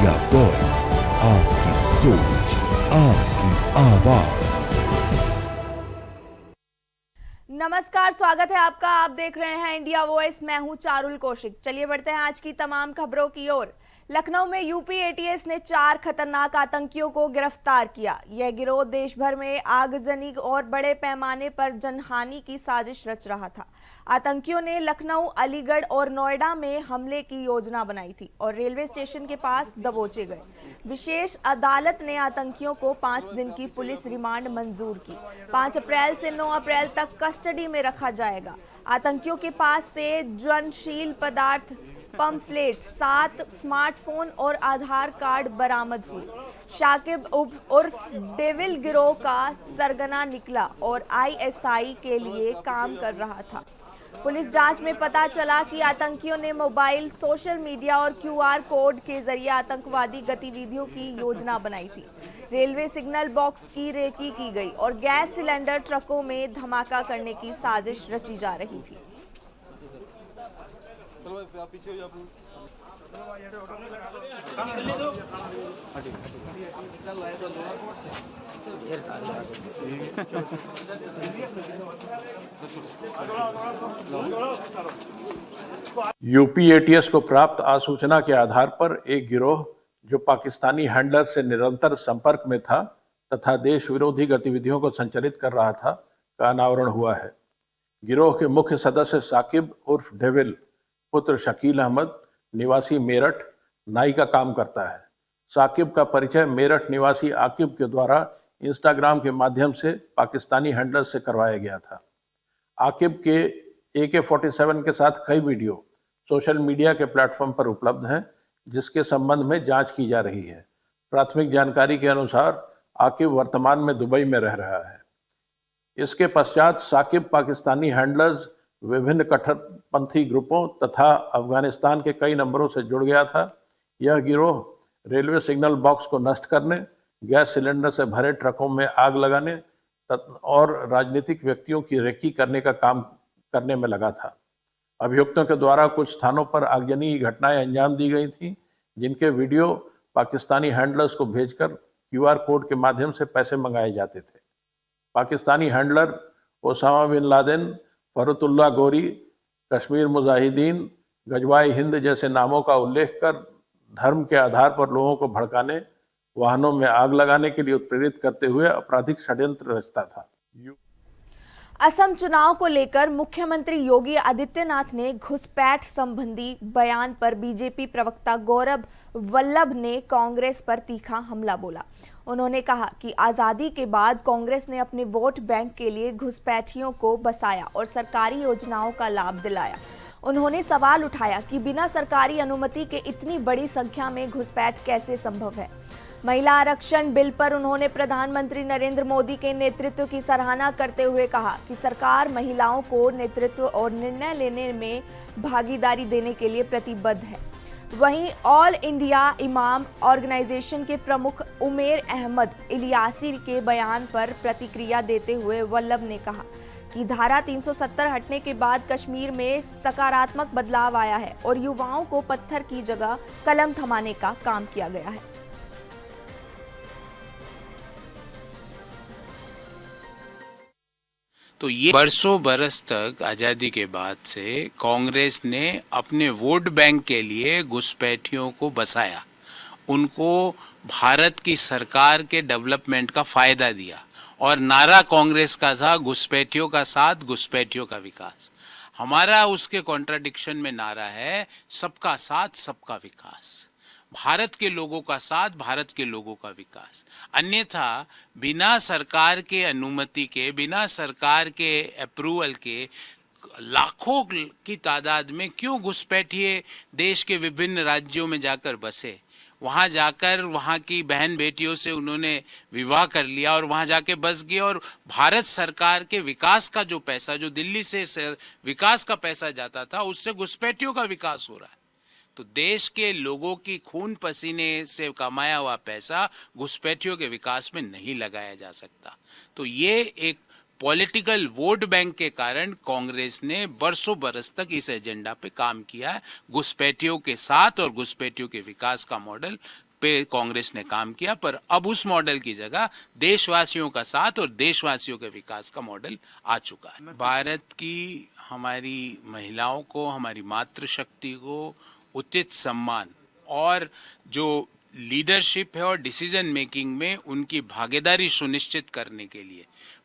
India voice, आपकी सोच, आपकी आवाज। नमस्कार, स्वागत है आपका। आप देख रहे हैं इंडिया वॉइस। मैं हूं चारुल कौशिक। चलिए बढ़ते हैं आज की तमाम खबरों की ओर। लखनऊ में यूपी एटीएस ने 4 खतरनाक आतंकियों को गिरफ्तार किया। यह गिरोह देश भर में आगजनी और बड़े पैमाने पर जनहानि की साजिश रच रहा था। आतंकियों ने लखनऊ, अलीगढ़ और नोएडा में हमले की योजना बनाई थी और रेलवे स्टेशन के पास दबोचे गए। विशेष अदालत ने आतंकियों को 5 दिन की पुलिस रिमांड मंजूर की। 5 अप्रैल से 9 अप्रैल तक कस्टडी में रखा जाएगा। आतंकियों के पास से ज्वलनशील पदार्थ, पंफलेट, 7 स्मार्टफोन और आधार कार्ड बरामद हुए। शाकिब उर्फ डेविल गिरोह का सरगना निकला और आईएसआई के लिए काम कर रहा था। पुलिस जांच में पता चला कि आतंकियों ने मोबाइल, सोशल मीडिया और क्यूआर कोड के जरिए आतंकवादी गतिविधियों की योजना बनाई थी। रेलवे सिग्नल बॉक्स की रेकी की गई और गैस सिलेंडर ट्रकों में धमाका करने की साजिश रची जा रही थी। यूपी एटीएस को प्राप्त आसूचना के आधार पर एक गिरोह जो पाकिस्तानी हैंडलर से निरंतर संपर्क में था तथा देश विरोधी गतिविधियों को संचालित कर रहा था का अनावरण हुआ है। गिरोह के मुख्य सदस्य साकिब उर्फ डेविल पुत्र शकील अहमद निवासी मेरठ नाई का काम करता है। साकिब का परिचय मेरठ निवासी आकिब के द्वारा इंस्टाग्राम के माध्यम से पाकिस्तानी हैंडलर से करवाया गया था। आकिब के AK-47 के साथ कई वीडियो सोशल मीडिया के प्लेटफॉर्म पर उपलब्ध हैं, जिसके संबंध में जांच की जा रही है। प्राथमिक जानकारी के अनुसार आकिब वर्तमान में दुबई में रह रहा है। इसके पश्चात साकिब पाकिस्तानी हैंडलर्स, विभिन्न कट्टरपंथी ग्रुपों तथा अफगानिस्तान के कई नंबरों से जुड़ गया था। यह गिरोह रेलवे सिग्नल बॉक्स को नष्ट करने, गैस सिलेंडर से भरे ट्रकों में आग लगाने और राजनीतिक व्यक्तियों की रेकी करने का काम करने में लगा था। अभियुक्तों के द्वारा कुछ स्थानों पर आगजनी की घटनाएं अंजाम दी गई थी, जिनके वीडियो पाकिस्तानी हैंडलर्स को भेजकर क्यूआर कोड के माध्यम से पैसे मंगाए जाते थे। Pakistani handler Osama bin Laden, Farutullah Ghori, Kashmir Mujahideen, गजवाए Hind जैसे नामों का उल्लेख कर धर्म के आधार पर लोगों को भड़काने, वाहनों में आग लगाने के लिए उत्प्रेरित करते हुए आपराधिक षड्यंत्र रचता था। असम चुनाव को लेकर मुख्यमंत्री योगी आदित्यनाथ ने घुसपैठ संबंधी बयान पर बीजेपी प्रवक्ता गौरव वल्लभ ने कांग्रेस पर तीखा हमला बोला। उन्होंने कहा कि आजादी के बाद कांग्रेस ने अपने वोट बैंक के लिए घुसपैठियों को बसाया और सरकारी योजनाओं का लाभ दिलाया। उन्होंने सवाल उठाया कि बिना सरकारी अनुमति के इतनी बड़ी संख्या में घुसपैठ कैसे संभव है। महिला आरक्षण बिल पर उन्होंने प्रधानमंत्री नरेंद्र मोदी के नेतृत्व की सराहना करते हुए कहा कि सरकार महिलाओं को नेतृत्व और निर्णय लेने में भागीदारी देने के लिए प्रतिबद्ध है। वहीं ऑल इंडिया इमाम ऑर्गेनाइजेशन के प्रमुख उमेर अहमद इलियासी के बयान पर प्रतिक्रिया देते हुए वल्लभ ने कहा कि धारा 370 हटने के बाद कश्मीर में सकारात्मक बदलाव आया है और युवाओं को पत्थर की जगह कलम थमाने का काम किया गया है। तो ये बरसों बरस तक आज़ादी के बाद से कांग्रेस ने अपने वोट बैंक के लिए घुसपैठियों को बसाया, उनको भारत की सरकार के डेवलपमेंट का फायदा दिया और नारा कांग्रेस का था घुसपैठियों का साथ, घुसपैठियों का विकास। हमारा उसके कॉन्ट्राडिक्शन में नारा है सबका साथ, सबका विकास, भारत के लोगों का साथ, भारत के लोगों का विकास। अन्यथा बिना सरकार के अनुमति के, बिना सरकार के अप्रूवल के लाखों की तादाद में क्यों घुसपैठिए देश के विभिन्न राज्यों में जाकर बसे, वहाँ जाकर वहाँ की बहन बेटियों से उन्होंने विवाह कर लिया और वहाँ जाके बस गए और भारत सरकार के विकास का जो पैसा, जो दिल्ली से विकास का पैसा जाता था, उससे घुसपैठियों का विकास हो रहा है। तो देश के लोगों की खून पसीने से कमाया हुआ पैसा घुसपैठियों के विकास में नहीं लगाया जा सकता। तो ये एक पॉलिटिकल वोट बैंक के कारण कांग्रेस ने बरसों बरस तक इस एजेंडा पे काम किया है। घुसपैठियों के साथ और घुसपैठियों के विकास का मॉडल पे कांग्रेस ने काम किया, पर अब उस मॉडल की जगह देशवासियों का साथ और देशवासियों के विकास का मॉडल आ चुका है। भारत की हमारी महिलाओं को, हमारी मातृशक्ति को उचित सम्मान और जो लीडरशिप है और डिसीजन मेकिंग में उनकी भागीदारी सुनिश्चित करने के लिए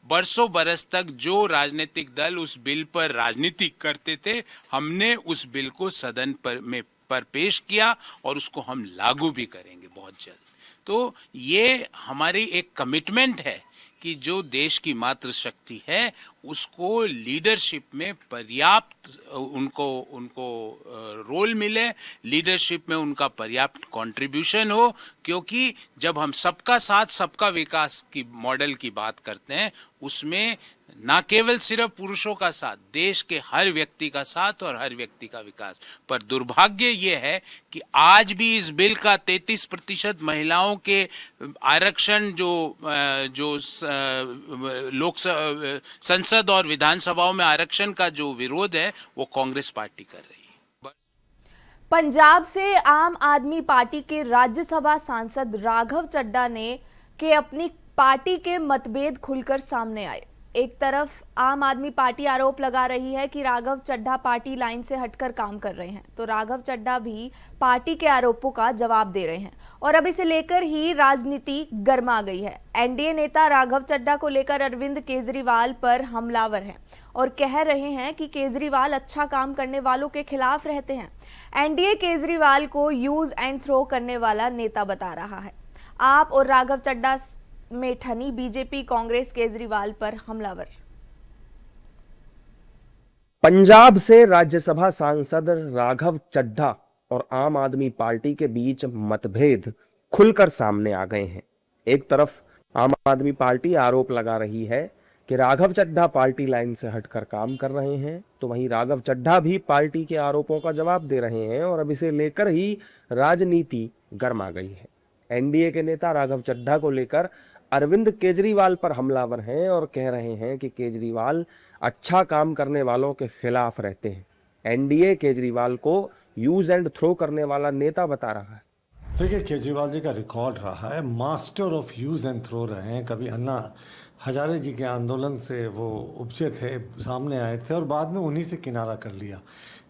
बरसों बरस तक जो राजनीतिक दल उस बिल पर राजनीति करते थे, हमने उस बिल को सदन पर पेश किया और उसको हम लागू भी करेंगे बहुत जल्द। तो ये हमारी एक कमिटमेंट है कि जो देश की मातृशक्ति है उसको लीडरशिप में पर्याप्त उनको रोल मिले, लीडरशिप में उनका पर्याप्त कंट्रीब्यूशन हो, क्योंकि जब हम सबका साथ सबका विकास की मॉडल की बात करते हैं उसमें ना केवल सिर्फ पुरुषों का साथ, देश के हर व्यक्ति का साथ और हर व्यक्ति का विकास। पर दुर्भाग्य ये है कि आज भी इस बिल का 33% महिलाओं के आरक्षण जो लोकसभा, संसद और विधानसभाओं में आरक्षण का जो विरोध है वो कांग्रेस पार्टी कर रही है। पंजाब से आम आदमी पार्टी के राज्यसभा सांसद राघव चड्ढा ने अपनी पार्टी के मतभेद खुलकर सामने आए। एक तरफ आम आदमी पार्टी आरोप लगा रही है कि राघव चड्ढा पार्टी लाइन से हटकर काम कर रहे हैं, तो राघव चड्ढा भी पार्टी के आरोपों का जवाब दे रहे हैं और अब इसे लेकर ही राजनीति गर्मा गई है। एनडीए नेता राघव चड्ढा को लेकर अरविंद केजरीवाल पर हमलावर हैं और कह रहे हैं कि केजरीवाल अच्छा काम करने वालों के खिलाफ रहते हैं। एनडीए केजरीवाल को यूज एंड थ्रो करने वाला नेता बता रहा है। आप और राघव चड्ढा में ठनी बीजेपी, कांग्रेस केजरीवाल पर हमलावर। पंजाब से राज्यसभा सांसद राघव चड्ढा और आम आदमी पार्टी के बीच मतभेद खुलकर सामने आ गए हैं। एक तरफ आम आदमी पार्टी आरोप लगा रही है कि राघव चड्ढा पार्टी लाइन से हटकर काम कर रहे हैं, तो वहीं राघव चड्ढा भी पार्टी के आरोपों का जवाब दे रहे हैं और अब इसे लेकर ही राजनीति गर्मा गई है। एनडीए के नेता राघव चड्ढा को लेकर अरविंद केजरीवाल पर हमलावर हैं और कह रहे हैं कि केजरीवाल अच्छा काम करने वालों के खिलाफ रहते हैं। एनडीए केजरीवाल को यूज एंड थ्रो करने वाला नेता बता रहा है। देखिए, केजरीवाल जी का रिकॉर्ड रहा है, master of use and throw रहे हैं। कभी अन्ना हजारे जी के आंदोलन से वो उपजे थे, सामने आए थे और बाद में उन्हीं से किनारा कर लिया।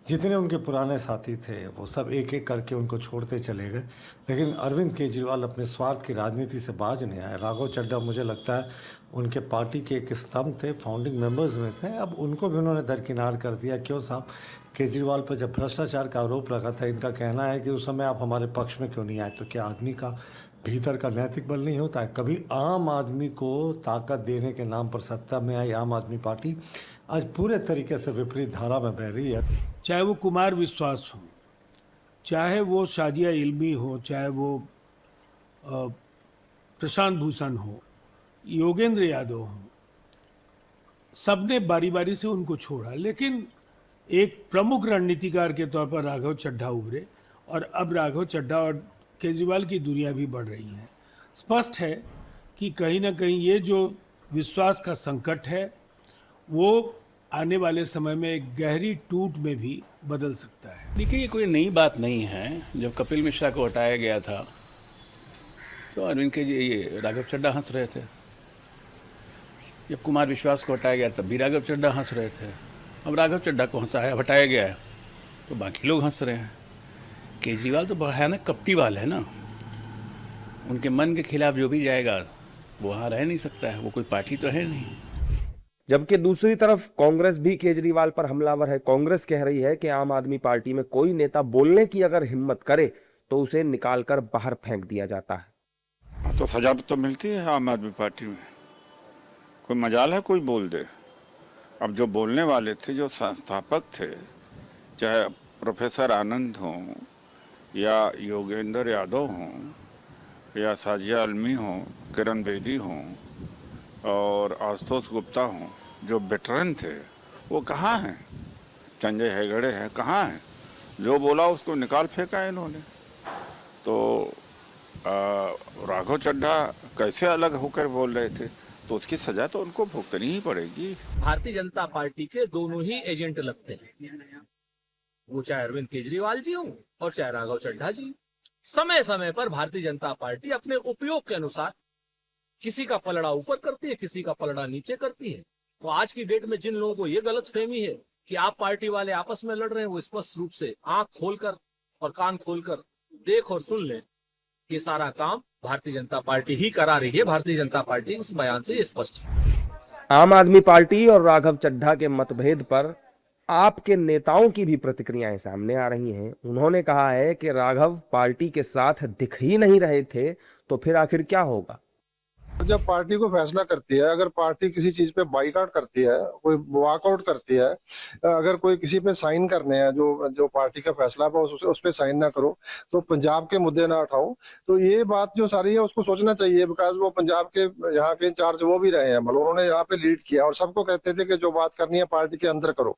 जितने उनके पुराने साथी थे वो सब एक एक करके उनको छोड़ते चले गए। लेकिन अरविंद केजरीवाल अपने स्वार्थ की राजनीति से बाज नहीं आए। राघव चड्ढा मुझे लगता है उनके पार्टी के एक स्तंभ थे, फाउंडिंग मेंबर्स में थे, अब उनको भी उन्होंने दरकिनार कर दिया। क्यों साहब, केजरीवाल पर जब भ्रष्टाचार का आरोप लगा था, इनका कहना है कि उस समय आप हमारे पक्ष में क्यों नहीं आए। तो क्या आदमी का भीतर का नैतिक बल नहीं होता है? कभी आम आदमी को ताकत देने के नाम पर सत्ता में आई आम आदमी पार्टी आज पूरे तरीके से विपरीत धारा में बह रही है। चाहे वो कुमार विश्वास हो, चाहे वो शाजिया इल्मी हो, चाहे वो प्रशांत भूषण हो, योगेंद्र यादव हो, सबने बारी बारी से उनको छोड़ा, लेकिन एक प्रमुख रणनीतिकार के तौर पर राघव चड्ढा उभरे और अब राघव चड्ढा और केजरीवाल की दुनिया भी बढ़ रही है। स्पष्ट है कि कहीं ना कहीं ये जो विश्वास का संकट है वो आने वाले समय में एक गहरी टूट में भी बदल सकता है। देखिए, ये कोई नई बात नहीं है। जब कपिल मिश्रा को हटाया गया था तो अरविंद के ये राघव चड्ढा हंस रहे थे। जब कुमार विश्वास को हटाया गया तब भी राघव चड्ढा हंस रहे थे। अब राघव चड्ढा को हटाया गया है तो बाकी लोग हंस रहे हैं। केजरीवाल तो भयानक कपटीवाल है ना, उनके मन के खिलाफ जो भी जाएगा वो वहाँ रह नहीं सकता है, वो कोई पार्टी तो है नहीं। जबकि दूसरी तरफ कांग्रेस भी केजरीवाल पर हमलावर है। कांग्रेस कह रही है कि आम आदमी पार्टी में कोई नेता बोलने की अगर हिम्मत करे तो उसे निकालकर बाहर फेंक दिया जाता है। तो सजा तो मिलती है आम आदमी पार्टी में, कोई मजाल है कोई बोल दे। अब जो बोलने वाले थे, जो संस्थापक थे, चाहे प्रोफेसर आनंद हों या योगेंद्र यादव हों या साजिया इल्मी हों, किरण बेदी हों और आशुतोष गुप्ता हों, जो वेटरन थे, वो कहाँ हैं? संजय हेगड़े हैं, कहाँ हैं? जो बोला उसको निकाल फेंका इन्होंने। तो राघव चड्ढा कैसे अलग होकर बोल रहे थे, तो उसकी सजा तो उनको भुगतनी ही पड़ेगी। भारतीय जनता पार्टी के दोनों ही एजेंट लगते हैं, वो चाहे अरविंद केजरीवाल जी हो और चाहे राघव चड्ढा जी। समय समय पर भारतीय जनता पार्टी अपने उपयोग के अनुसार किसी का पलड़ा ऊपर करती है, किसी का पलड़ा नीचे करती है। तो आज की डेट में जिन लोगों को ये गलतफहमी है कि आप पार्टी वाले आपस में लड़ रहे हैं, वो स्पष्ट रूप से आंख खोलकर और कान खोलकर देख और सुन लें। ये सारा काम भारतीय जनता पार्टी ही करा रही है। भारतीय जनता पार्टी इस बयान से स्पष्ट है। आम आदमी पार्टी और राघव चड्ढा के मतभेद पर आपके नेताओं की भी प्रतिक्रियाएं सामने आ रही हैं। उन्होंने कहा है कि राघव पार्टी के साथ दिख ही नहीं रहे थे, तो फिर आखिर क्या होगा। जब पार्टी को फैसला करती है, अगर पार्टी किसी चीज पे बाइकआउट करती है, कोई वॉकआउट करती है, अगर कोई किसी पे साइन करने हैं, जो पार्टी का फैसला है उस पे साइन ना करो, तो पंजाब के मुद्दे ना उठाओ, तो ये बात जो सारी है उसको सोचना चाहिए। बिकॉज वो पंजाब के यहाँ के इंचार्ज वो भी रहे हैं, मतलब उन्होंने यहाँ पे लीड किया और सबको कहते थे कि जो बात करनी है पार्टी के अंदर करो,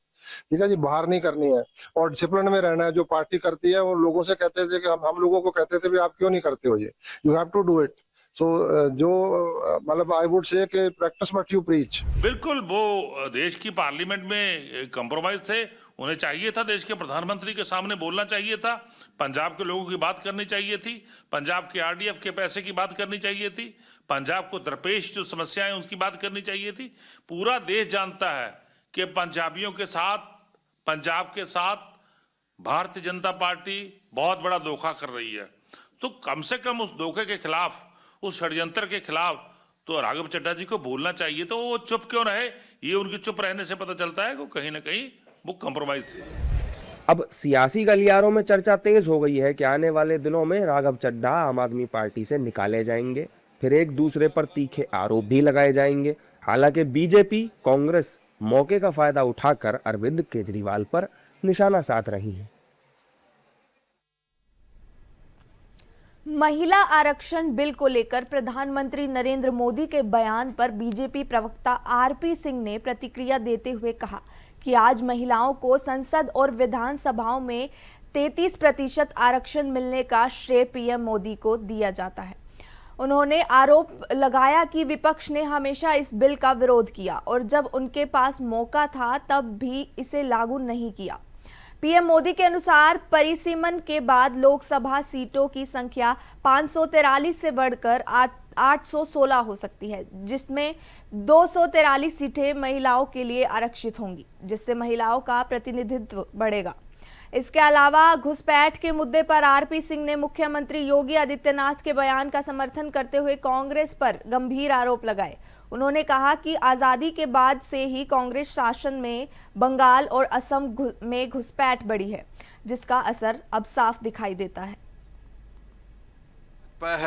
ठीक है जी, बाहर नहीं करनी है और डिसिप्लिन में रहना है। जो पार्टी करती है वो लोगों से कहते थे कि हम लोगों को कहते थे भी आप क्यों नहीं करते हो, ये you have to do it. So जो मतलब आई वुड से कि प्रैक्टिस व्हाट यू प्रीच। बिल्कुल, वो देश की पार्लियामेंट में कंप्रोमाइज थे, उन्हें चाहिए था देश के प्रधानमंत्री के सामने बोलना चाहिए था, पंजाब के लोगों की बात करनी चाहिए थी, पंजाब के आरडीएफ के पैसे की बात करनी चाहिए थी, पंजाब को दरपेश जो समस्याएं उसकी बात करनी चाहिए थी। पूरा देश जानता है कि पंजाबियों के साथ, पंजाब के साथ भारतीय जनता पार्टी बहुत बड़ा धोखा कर रही है। तो कम से कम उस धोखे के खिलाफ, उस षड्यंत्र के खिलाफ तो राघव चड्ढा जी को बोलना चाहिए। तो वो चुप क्यों रहे, ये उनके चुप रहने से पता चलता है कि कहीं ना कहीं वो कंप्रोमाइज थे। अब सियासी गलियारों में चर्चा तेज हो गई है कि आने वाले दिनों में राघव चड्ढा आम आदमी पार्टी से निकाले जाएंगे, फिर एक दूसरे पर तीखे आरोप भी लगाए जाएंगे। हालांकि बीजेपी, कांग्रेस मौके का फायदा उठाकर अरविंद केजरीवाल पर निशाना साध रही है। महिला आरक्षण बिल को लेकर प्रधानमंत्री नरेंद्र मोदी के बयान पर बीजेपी प्रवक्ता आरपी सिंह ने प्रतिक्रिया देते हुए कहा कि आज महिलाओं को संसद और विधानसभाओं में 33% आरक्षण मिलने का श्रेय पीएम मोदी को दिया जाता है। उन्होंने आरोप लगाया कि विपक्ष ने हमेशा इस बिल का विरोध किया और जब उनके पास मौका था तब भी इसे लागू नहीं किया। पीएम मोदी के अनुसार परिसीमन के बाद लोकसभा सीटों की संख्या 543 से बढ़कर 816 हो सकती है, जिसमें 243 सीटें महिलाओं के लिए आरक्षित होंगी, जिससे महिलाओं का प्रतिनिधित्व बढ़ेगा। इसके अलावा घुसपैठ के मुद्दे पर आरपी सिंह ने मुख्यमंत्री योगी आदित्यनाथ के बयान का समर्थन करते हुए कांग्रेस पर गंभीर आरोप लगाए। उन्होंने कहा कि आजादी के बाद से ही कांग्रेस शासन में बंगाल और असम में घुसपैठ बढ़ी है, जिसका असर अब साफ दिखाई देता है।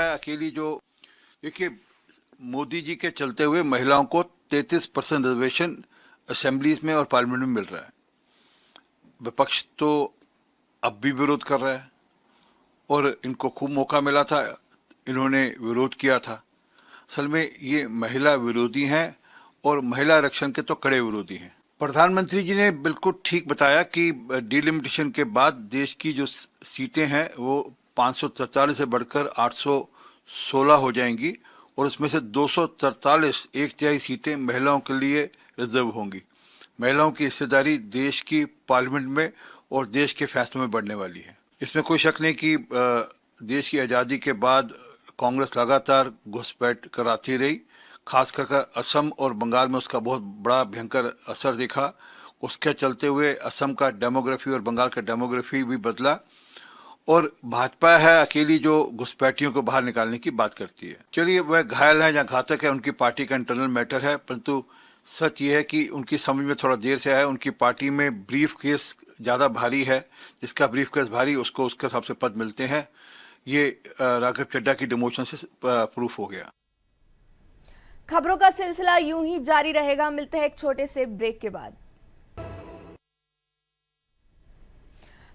अकेली जो देखिए, मोदी जी के चलते हुए महिलाओं को 33% रिजर्वेशन असेंबलीज में और पार्लियामेंट में मिल रहा है। विपक्ष तो अब भी विरोध कर रहा है और इनको खूब मौका मिला था, इन्होंने विरोध किया था। असल में ये महिला विरोधी हैं और महिला आरक्षण के तो कड़े विरोधी हैं। प्रधानमंत्री जी ने बिल्कुल ठीक बताया कि डिलिमिटेशन के बाद देश की जो सीटें हैं वो 543 से बढ़कर 816 हो जाएंगी और उसमें से 243, एक तिहाई सीटें महिलाओं के लिए रिजर्व होंगी। महिलाओं की हिस्सेदारी देश की पार्लियामेंट में और देश के फैसलों में बढ़ने वाली है। इसमें कोई शक नहीं कि देश की आज़ादी के बाद कांग्रेस लगातार घुसपैठ कराती रही, खासकर असम और बंगाल में उसका बहुत बड़ा भयंकर असर दिखा। उसके चलते हुए असम का डेमोग्राफी और बंगाल का डेमोग्राफी भी बदला और भाजपा है अकेली जो घुसपैठियों को बाहर निकालने की बात करती है। चलिए, वह घायल है या घातक है, उनकी पार्टी का इंटरनल मैटर है, परंतु सच ये है कि उनकी समझ में थोड़ा देर से आया। उनकी पार्टी में ब्रीफ केस ज़्यादा भारी है, जिसका ब्रीफ केस भारी उसको उसके हिसाब से पद मिलते हैं। ये राघव चड्ढा की डिमोशन से प्रूफ हो गया। खबरों का सिलसिला यूं ही जारी रहेगा। मिलते हैं एक छोटे से ब्रेक के बाद।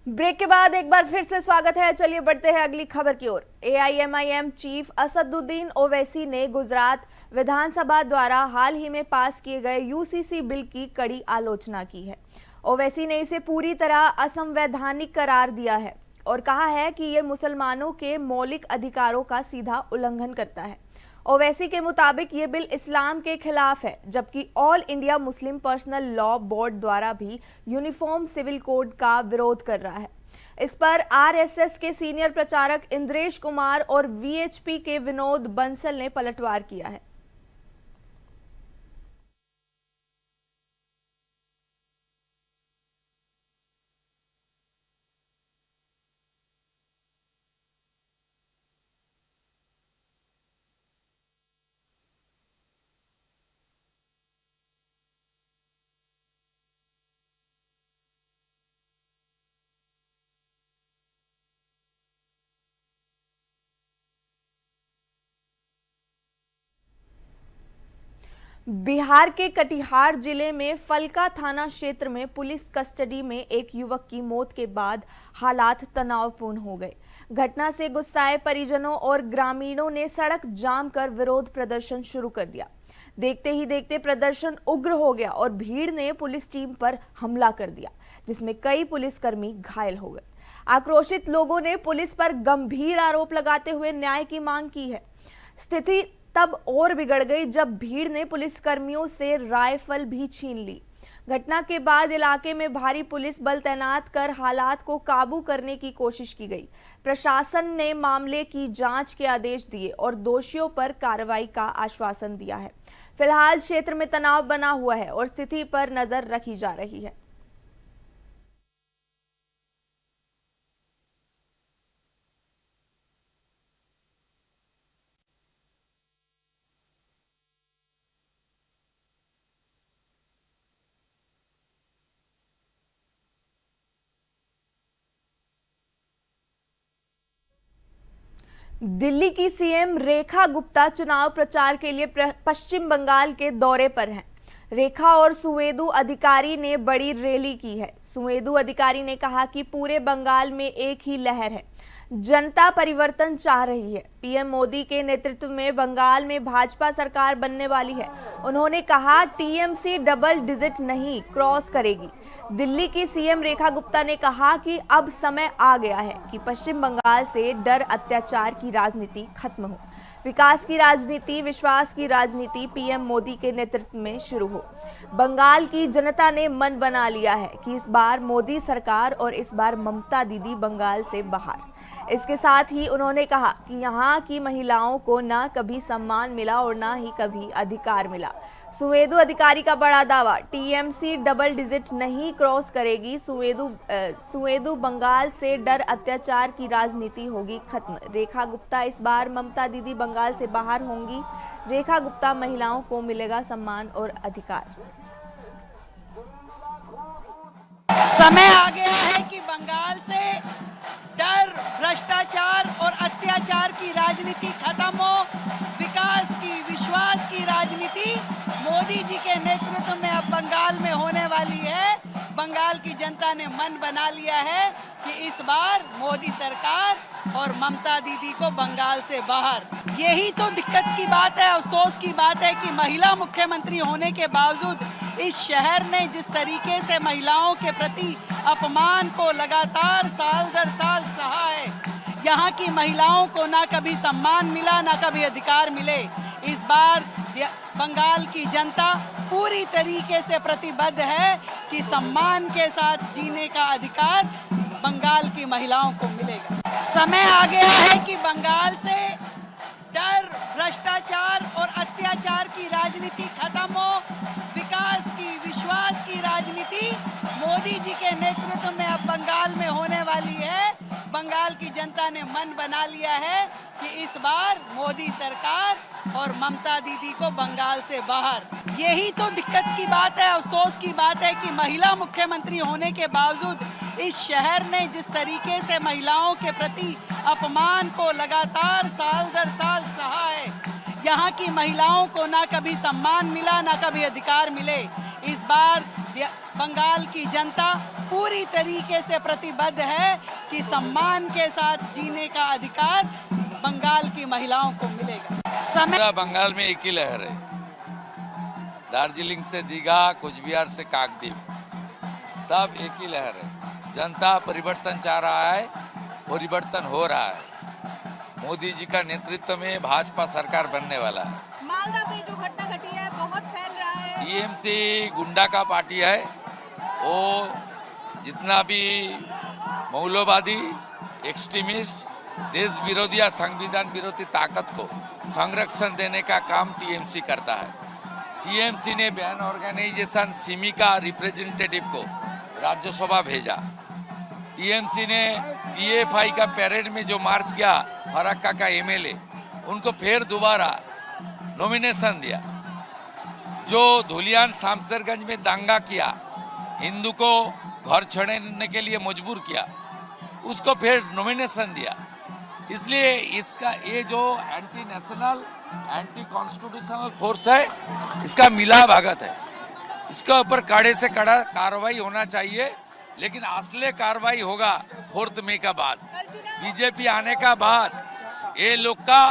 ब्रेक के बाद एक बार फिर से स्वागत है। चलिए बढ़ते हैं अगली खबर की ओर। एआईएमआईएम चीफ असदुद्दीन ओवैसी ने गुजरात विधानसभा द्वारा हाल ही में पास किए गए यूसीसी बिल की कड़ी आलोचना की है। ओवैसी ने इसे पूरी तरह असंवैधानिक करार दिया है और कहा है कि यह मुसलमानों के मौलिक अधिकारों का सीधा उल्लंघन करता है। ओवैसी के मुताबिक ये बिल इस्लाम के खिलाफ है, जबकि all India Muslim personal law board द्वारा भी यूनिफॉर्म सिविल कोड का विरोध कर रहा है। इस पर आरएसएस के सीनियर प्रचारक इंद्रेश कुमार और वीएचपी के विनोद बंसल ने पलटवार किया है। बिहार के कटिहार जिले में फलका थाना क्षेत्र में पुलिस कस्टडी में एक युवक की मौत के बाद हालात तनावपूर्ण हो गए। घटना से गुस्साए परिजनों और ग्रामीणों ने सड़क जाम कर विरोध प्रदर्शन शुरू कर दिया। देखते ही देखते प्रदर्शन उग्र हो गया और भीड़ ने पुलिस टीम पर हमला कर दिया, जिसमें कई पुलिसकर्मी घायल हो गए। आक्रोशित लोगों ने पुलिस पर गंभीर आरोप लगाते हुए न्याय की मांग की है। स्थिति तब और बिगड़ गई जब भीड़ ने पुलिसकर्मियों से राइफल भी छीन ली। घटना के बाद इलाके में भारी पुलिस बल तैनात कर हालात को काबू करने की कोशिश की गई। प्रशासन ने मामले की जांच के आदेश दिए और दोषियों पर कार्रवाई का आश्वासन दिया है। फिलहाल क्षेत्र में तनाव बना हुआ है और स्थिति पर नजर रखी जा रही है। दिल्ली की सीएम रेखा गुप्ता चुनाव प्रचार के लिए पश्चिम बंगाल के दौरे पर हैं। रेखा और सुवेदु अधिकारी ने बड़ी रैली की है। सुवेदु अधिकारी ने कहा कि पूरे बंगाल में एक ही लहर है, जनता परिवर्तन चाह रही है। पीएम मोदी के नेतृत्व में बंगाल में भाजपा सरकार बनने वाली है। उन्होंने कहा टीएमसी डबल डिजिट नहीं क्रॉस करेगी। दिल्ली की सीएम रेखा गुप्ता ने कहा कि अब समय आ गया है कि पश्चिम बंगाल से डर अत्याचार की राजनीति खत्म हो। विकास की राजनीति, विश्वास की राजनीति पीएम मोदी के नेतृत्व में शुरू हो। बंगाल की जनता ने मन बना लिया है कि इस बार मोदी सरकार और इस बार ममता दीदी बंगाल से बाहर। इसके साथ ही उन्होंने कहा कि यहाँ की महिलाओं को ना कभी सम्मान मिला और ना ही कभी अधिकार मिला। सुवेदु अधिकारी का बड़ा दावा, टीएमसी डबल डिजिट नहीं क्रॉस करेगी। सुवेदु बंगाल से डर अत्याचार की राजनीति होगी खत्म। रेखा गुप्ता इस बार ममता दीदी बंगाल से बाहर होंगी। रेखा गुप्ता, महिलाओं को मिलेगा सम्मान और अधिकार। समय आ गया है कि बंगाल से डर, भ्रष्टाचार और अत्याचार की राजनीति खत्म हो। विकास की, विश्वास की राजनीति मोदी जी के नेतृत्व में अब बंगाल में होने वाली है। बंगाल की जनता ने मन बना लिया है कि इस बार मोदी सरकार और ममता दीदी को बंगाल से बाहर। यही तो दिक्कत की बात है, अफसोस की बात है कि महिला मुख्यमंत्री होने के बावजूद इस शहर ने जिस तरीके से महिलाओं के प्रति अपमान को लगातार साल दर साल सहा है। यहाँ की महिलाओं को ना कभी सम्मान मिला, ना कभी अधिकार मिले। इस बार बंगाल की जनता पूरी तरीके से प्रतिबद्ध है कि सम्मान के साथ जीने का अधिकार बंगाल की महिलाओं को मिलेगा। समय आ गया है कि बंगाल से डर, भ्रष्टाचार और अत्याचार की राजनीति खत्म हो। विकास की, विश्वास की राजनीति मोदी जी के नेतृत्व में अब बंगाल में होने वाली है। बंगाल की जनता ने मन बना लिया है कि इस बार मोदी सरकार और ममता दीदी को बंगाल से बाहर। यही तो दिक्कत की बात है, अफसोस की बात है कि महिला मुख्यमंत्री होने के बावजूद इस शहर ने जिस तरीके से महिलाओं के प्रति अपमान को लगातार साल दर साल सहा है। यहाँ की महिलाओं को ना कभी सम्मान मिला, ना कभी अधिकार मिले। इस बार बंगाल की जनता पूरी तरीके से प्रतिबद्ध है कि सम्मान के साथ जीने का अधिकार बंगाल की महिलाओं को मिलेगा। समय बंगाल में एक ही लहर है, दार्जिलिंग से दीघा, कुचबिहार से काकद्वीप, सब एक ही लहर है। जनता परिवर्तन चाह रहा है, परिवर्तन हो रहा है। मोदी जी का नेतृत्व में भाजपा सरकार बनने वाला है। मालदा में जो घटना घटी है बहुत फैल रहा है। टीएमसी गुंडा का पार्टी है, वो जितना भी मौलवादी, एक्सट्रीमिस्ट, देश विरोधी या संविधान विरोधी ताकत को संरक्षण देने का काम टीएमसी करता है। टीएमसी ने बैन ऑर्गेनाइजेशन सिमी का रिप्रेजेंटेटिव को राज्यसभा भेजा। टीएमसी ने पीएफआई का पैरेड में जो मार्च किया, फरक्का का एमएलए, उनको फिर दोबारा नॉमिनेशन दिया। जो धुलियान शामसरगंज में दंगा किया, हिंदू को घर छोड़ने के लिए मजबूर किया, उसको फिर नॉमिनेशन दिया। इसलिए इसका ये जो anti national, anti constitutional force है, इसका मिला भागत है। इसके ऊपर कड़े से कड़ा कार्रवाई होना चाहिए, लेकिन असली कार्रवाई होगा 4 मई का बाद, बीजेपी आने का बाद। ये लोग का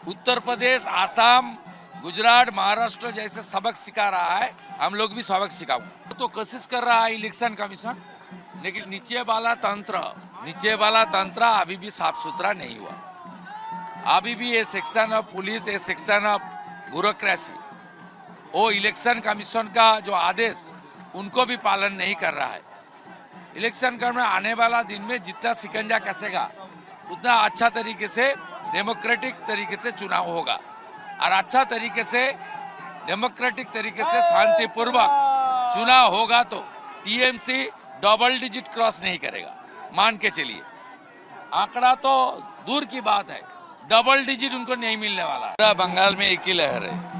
उत्तर प्रदेश, आसाम, गुजरात, महाराष्ट्र जैसे सबक सिखा रहा है, हम लोग भी सबक सिखाऊंगे। तो कोशिश कर रहा है इलेक्शन कमीशन, लेकिन नीचे वाला तंत्र अभी भी साफ सुथरा नहीं हुआ। अभी भी ये सेक्शन ऑफ पुलिस, ये सेक्शन ऑफ ब्यूरोक्रेसी, वो इलेक्शन कमीशन का जो आदेश, उनको भी पालन नहीं कर रहा है। इलेक्शन करने आने वाला दिन में जितना शिकंजा कसेगा, उतना अच्छा तरीके से, डेमोक्रेटिक तरीके से चुनाव होगा, और अच्छा तरीके से, डेमोक्रेटिक तरीके से, शांतिपूर्वक चुनाव होगा तो टीएमसी डबल डिजिट क्रॉस नहीं करेगा, मान के चलिए। आंकड़ा तो दूर की बात है, डबल डिजिट उनको नहीं मिलने वाला। बंगाल में एक ही लहर है।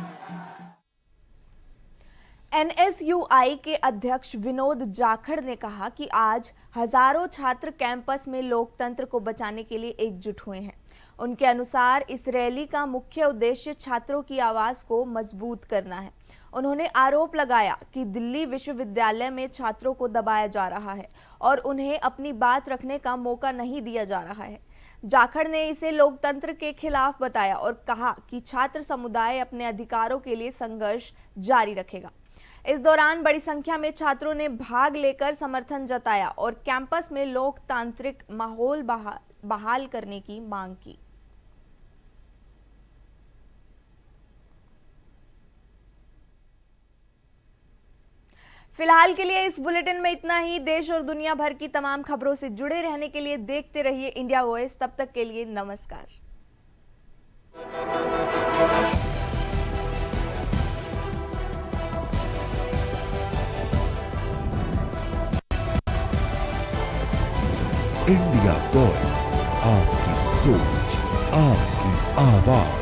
एनएसयूआई के अध्यक्ष विनोद जाखड़ ने कहा कि आज हजारों छात्र कैंपस में लोकतंत्र को बचाने के लिए एकजुट हुए हैं। उनके अनुसार इस रैली का मुख्य उद्देश्य छात्रों की आवाज को मजबूत करना है। उन्होंने आरोप लगाया कि दिल्ली विश्वविद्यालय में छात्रों को दबाया जा रहा है और उन्हें अपनी बात रखने का मौका नहीं दिया जा रहा है। जाखड़ ने इसे लोकतंत्र के खिलाफ बताया और कहा कि छात्र समुदाय अपने अधिकारों के लिए संघर्ष जारी रखेगा। इस दौरान बड़ी संख्या में छात्रों ने भाग लेकर समर्थन जताया और कैंपस में लोकतांत्रिक माहौल बहाल करने की मांग की। फिलहाल के लिए इस बुलेटिन में इतना ही। देश और दुनिया भर की तमाम खबरों से जुड़े रहने के लिए देखते रहिए इंडिया वॉइस। तब तक के लिए नमस्कार। इंडिया वॉइस, आपकी सोच, आपकी आवाज।